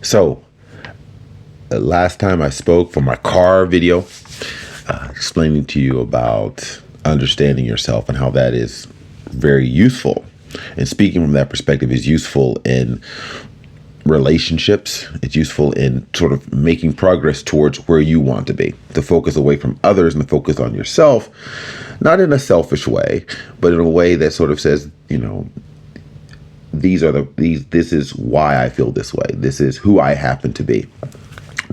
So, the last time I spoke for my car video, explaining to you about understanding yourself and how that is very useful. And speaking from that perspective is useful in relationships. It's useful in sort of making progress towards where you want to be, to focus away from others and to focus on yourself, not in a selfish way, but in a way that sort of says, this is why I feel this way. This is who I happen to be.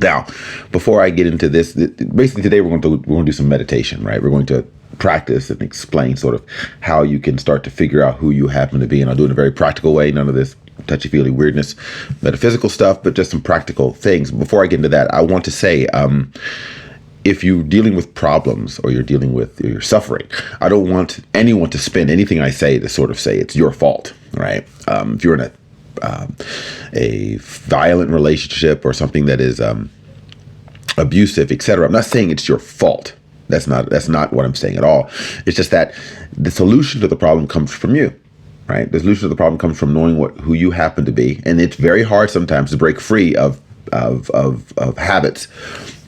Now, before I get into this, basically today we're going to do some meditation, right? We're going to practice and explain sort of how you can start to figure out who you happen to be. And I'll do it in a very practical way. None of this touchy-feely weirdness, metaphysical stuff, but just some practical things. Before I get into that, I want to say, if you're dealing with problems or you're suffering, I don't want anyone to spin anything I say to sort of say it's your fault, right? If you're in a violent relationship or something that is abusive, etc., I'm not saying it's your fault. That's not what I'm saying at all. It's just that the solution to the problem comes from you, right? The solution to the problem comes from knowing who you happen to be, and it's very hard sometimes to break free of habits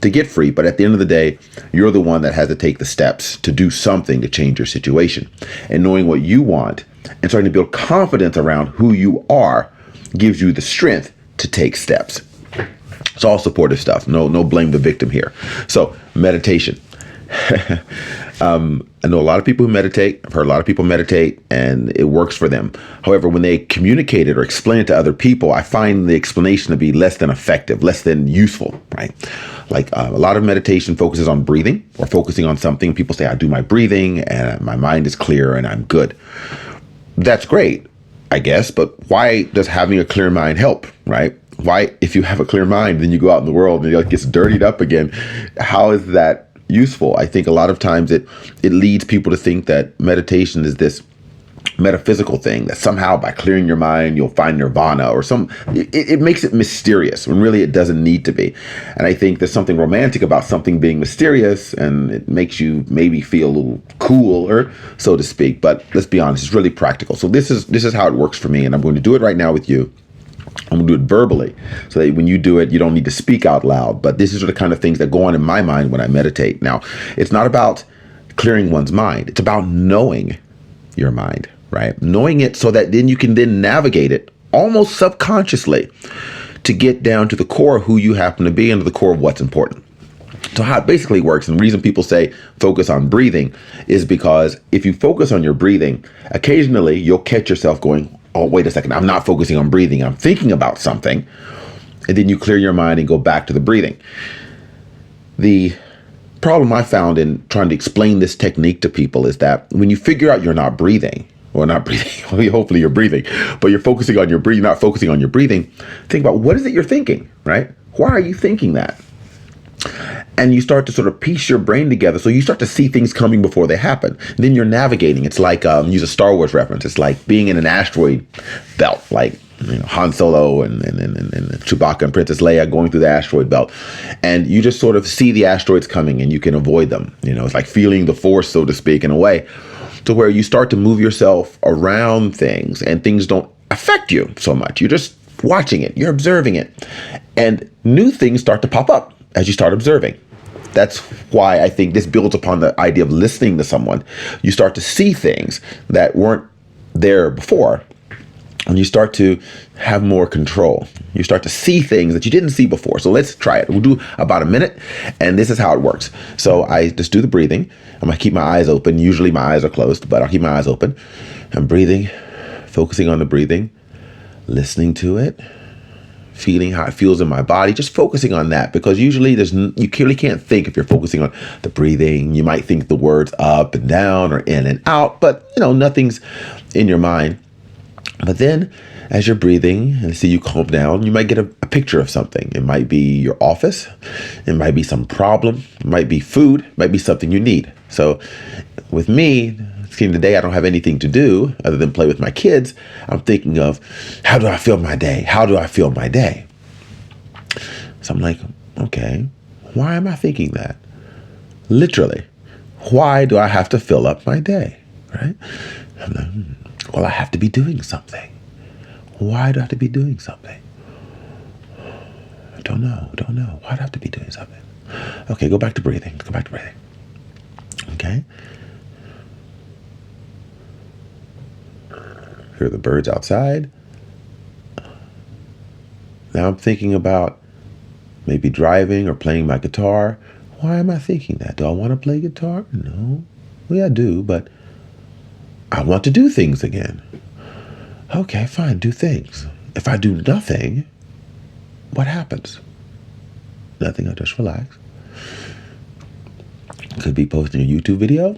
to get free. But at the end of the day, you're the one that has to take the steps to do something to change your situation. And knowing what you want and starting to build confidence around who you are gives you the strength to take steps. It's all supportive stuff. No blame the victim here. So meditation. I know a lot of people who meditate. I've heard a lot of people meditate and it works for them. However, when they communicate it or explain it to other people, I find the explanation to be less than effective, less than useful, right? Like a lot of meditation focuses on breathing or focusing on something. People say, I do my breathing and my mind is clear and I'm good. That's great, I guess, but why does having a clear mind help, right? Why, if you have a clear mind, then you go out in the world and it gets dirtied up again. How is that useful? I think a lot of times it leads people to think that meditation is this metaphysical thing, that somehow by clearing your mind you'll find nirvana or it makes it mysterious when really it doesn't need to be. And I think there's something romantic about something being mysterious, and it makes you maybe feel a little cooler, so to speak. But let's be honest, it's really practical. So this is how it works for me, and I'm going to do it right now with you. I'm going to do it verbally so that when you do it, you don't need to speak out loud. But this is the kind of things that go on in my mind when I meditate. Now, it's not about clearing one's mind. It's about knowing your mind, right? Knowing it so that then you can then navigate it almost subconsciously to get down to the core of who you happen to be and to the core of what's important. So how it basically works, and the reason people say focus on breathing is because if you focus on your breathing, occasionally you'll catch yourself going, oh, wait a second, I'm not focusing on breathing. I'm thinking about something. And then you clear your mind and go back to the breathing. The problem I found in trying to explain this technique to people is that when you figure out you're not breathing, hopefully you're breathing, but you're focusing on your breathing, not focusing on your breathing, think about what is it you're thinking, right? Why are you thinking that? And you start to sort of piece your brain together. So you start to see things coming before they happen. And then you're navigating. It's like, use a Star Wars reference. It's like being in an asteroid belt, like Han Solo and Chewbacca and Princess Leia going through the asteroid belt. And you just sort of see the asteroids coming and you can avoid them. It's like feeling the force, so to speak, in a way, to where you start to move yourself around things and things don't affect you so much. You're just watching it. You're observing it. And new things start to pop up as you start observing. That's why I think this builds upon the idea of listening to someone. You start to see things that weren't there before, and you start to have more control. You start to see things that you didn't see before. So let's try it. We'll do about a minute, and this is how it works. So I just do the breathing. I'm gonna keep my eyes open. Usually my eyes are closed, but I'll keep my eyes open. I'm breathing, focusing on the breathing, listening to it, feeling how it feels in my body, just focusing on that, because usually you clearly can't think if you're focusing on the breathing. You might think the words up and down or in and out, but nothing's in your mind. But then as you're breathing and see you calm down, you might get a picture of something. It might be your office. It might be some problem. It might be food. It might be something you need. So with me, today I don't have anything to do other than play with my kids. I'm thinking of, how do I feel my day? How do I feel my day? So I'm like, okay, why am I thinking that? Literally, why do I have to fill up my day, right? I'm like, well, I have to be doing something. Why do I have to be doing something? Don't know. Why'd I have to be doing something? Okay, go back to breathing. Go back to breathing. Okay. Hear the birds outside. Now I'm thinking about maybe driving or playing my guitar. Why am I thinking that? Do I want to play guitar? No. Well, yeah, I do, but I want to do things again. Okay, fine, do things. If I do nothing, what happens? Nothing, I just relax. Could be posting a YouTube video.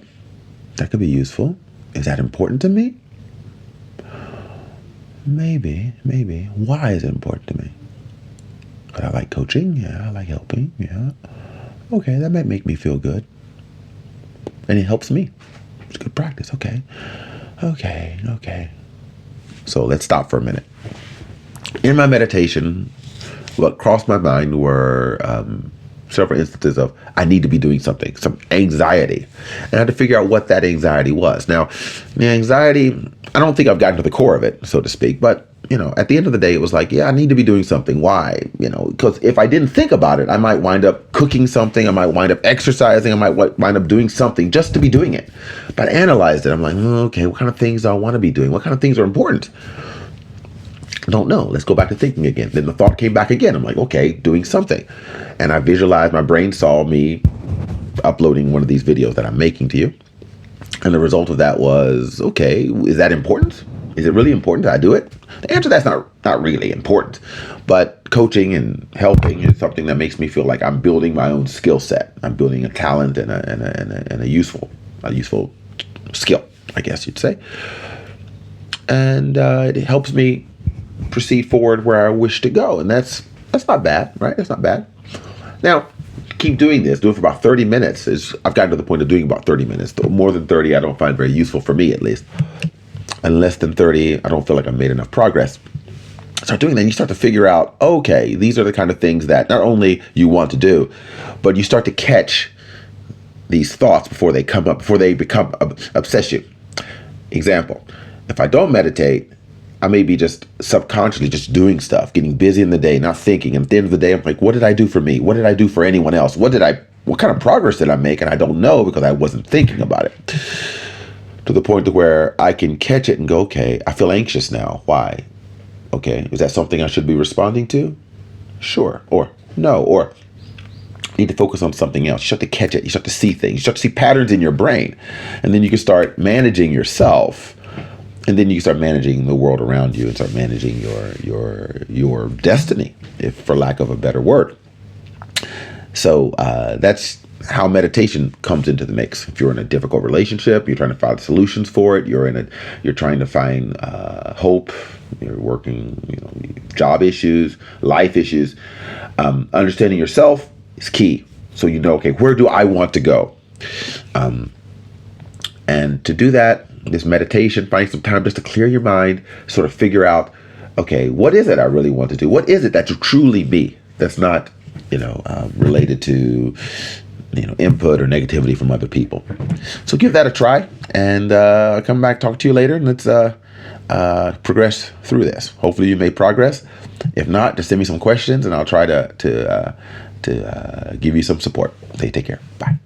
That could be useful. Is that important to me? Maybe. Why is it important to me? But I like coaching. Yeah, I like helping. Yeah. Okay, that might make me feel good. And it helps me. It's good practice. Okay. So let's stop for a minute. In my meditation, what crossed my mind were several instances of I need to be doing something, some anxiety. And I had to figure out what that anxiety was. Now, the anxiety, I don't think I've gotten to the core of it, so to speak, but at the end of the day, it was like, yeah, I need to be doing something. Why? Because if I didn't think about it, I might wind up cooking something. I might wind up exercising. I might wind up doing something just to be doing it. But I analyzed it. I'm like, okay, what kind of things do I want to be doing? What kind of things are important? I don't know. Let's go back to thinking again. Then the thought came back again. I'm like, okay, doing something. And I visualized, my brain saw me uploading one of these videos that I'm making to you. And the result of that was, okay, is that important? Is it really important that I do it? The answer to that's not really important. But coaching and helping is something that makes me feel like I'm building my own skill set. I'm building a talent and a useful skill, I guess you'd say. And it helps me proceed forward where I wish to go. And that's not bad, right? That's not bad. Now, keep doing this. Do it for about 30 minutes. I've gotten to the point of doing about 30 minutes. More than 30, I don't find very useful for me, at least. And less than 30, I don't feel like I've made enough progress. Start doing that, and you start to figure out, okay, these are the kind of things that not only you want to do, but you start to catch these thoughts before they come up, before they obsess you. Example, if I don't meditate, I may be just subconsciously just doing stuff, getting busy in the day, not thinking. And at the end of the day, I'm like, what did I do for me? What did I do for anyone else? What kind of progress did I make? And I don't know because I wasn't thinking about it. To the point to where I can catch it and go, okay, I feel anxious now. Why? Okay, is that something I should be responding to? Sure. Or no. Or need to focus on something else. You start to catch it. You start to see things. You start to see patterns in your brain. And then you can start managing yourself. And then you can start managing the world around you and start managing your destiny, if for lack of a better word. So that's how meditation comes into the mix. If you're in a difficult relationship, you're trying to find solutions for it. You're trying to find hope. You're working, job issues, life issues. Understanding yourself is key. So okay, where do I want to go? And to do that, this meditation, find some time just to clear your mind, sort of figure out, okay, what is it I really want to do? What is it that you truly be? That's not, related to input or negativity from other people. So give that a try, and I'll come back, talk to you later, and let's progress through this. Hopefully you made progress. If not, just send me some questions, and I'll try to give you some support. Take care. Bye.